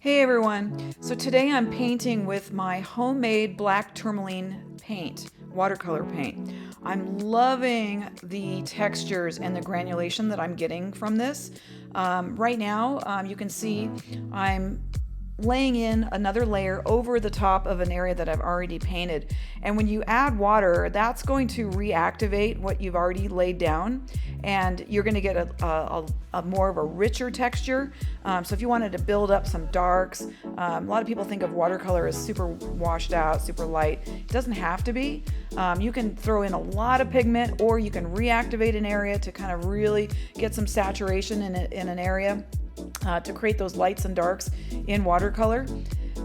Hey everyone, so today I'm painting with my homemade black tourmaline paint, watercolor paint. I'm loving the textures and the granulation that I'm getting from this. Right now, you can see I'm laying in another layer over the top of an area that I've already painted. And when you add water, that's going to reactivate what you've already laid down, and you're going to get a more of a richer texture. So if you wanted to build up some darks, a lot of people think of watercolor as super washed out, super light. It doesn't have to be. You can throw in a lot of pigment, or you can reactivate an area to kind of really get some saturation in an area. To create those lights and darks in watercolor.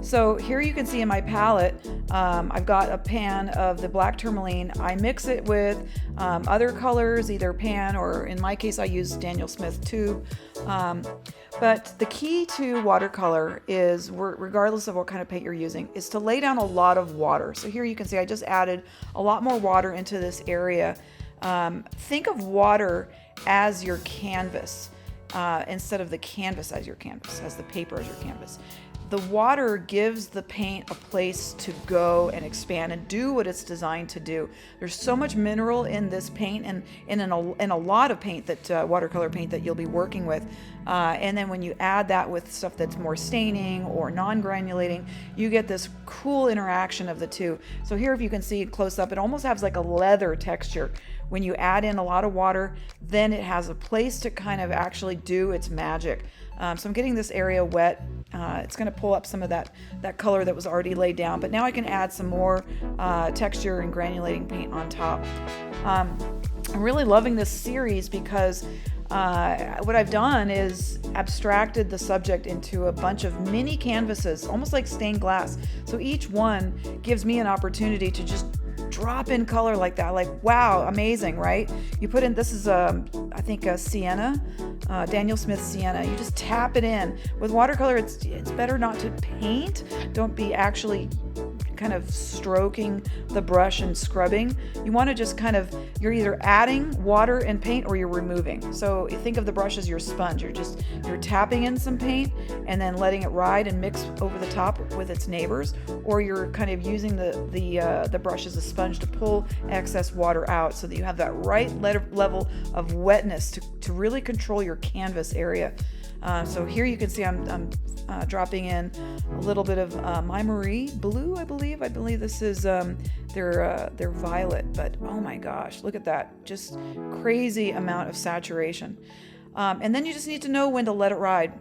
So here you can see in my palette, I've got a pan of the black tourmaline. I mix it with other colors, either pan or in my case I use Daniel Smith tube. But the key to watercolor is, regardless of what kind of paint you're using, is to lay down a lot of water. So here you can see I just added a lot more water into this area. Think of water as your canvas. Instead of the canvas as your canvas, as the paper as your canvas. The water gives the paint a place to go and expand and do what it's designed to do. There's so much mineral in this paint and in a lot of paint that watercolor paint that you'll be working with. And then when you add that with stuff that's more staining or non-granulating, you get this cool interaction of the two. So here, if you can see close up, it almost has like a leather texture. When you add in a lot of water, then it has a place to kind of actually do its magic. So I'm getting this area wet. It's going to pull up some of that color that was already laid down, but now I can add some more texture and granulating paint on top. I'm really loving this series because what I've done is abstracted the subject into a bunch of mini canvases, almost like stained glass. So each one gives me an opportunity to just drop in color like that. Like, wow, amazing, right? You put in, this is I think a sienna, Daniel Smith sienna. You just tap it in. With watercolor, it's better not to paint. Don't be actually kind of stroking the brush and scrubbing. You want to just kind of, you're either adding water and paint or you're removing. So think of the brush as your sponge. You're tapping in some paint and then letting it ride and mix over the top with its neighbors, or you're kind of using the brush as a sponge to pull excess water out so that you have that right level of wetness to really control your canvas area. So here you can see I'm dropping in a little bit of My Marie blue, I believe. I believe this is their violet, but oh my gosh, look at that. Just crazy amount of saturation. And then you just need to know when to let it ride.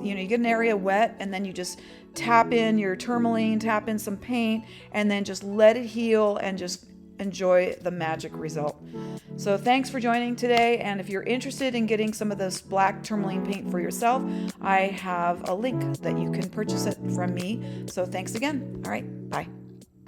You get an area wet, and then you just tap in your tourmaline, tap in some paint, and then just let it heal and just enjoy the magic result. So thanks for joining today, and if you're interested in getting some of this black tourmaline paint for yourself, I have a link that you can purchase it from me. So thanks again. All right, bye.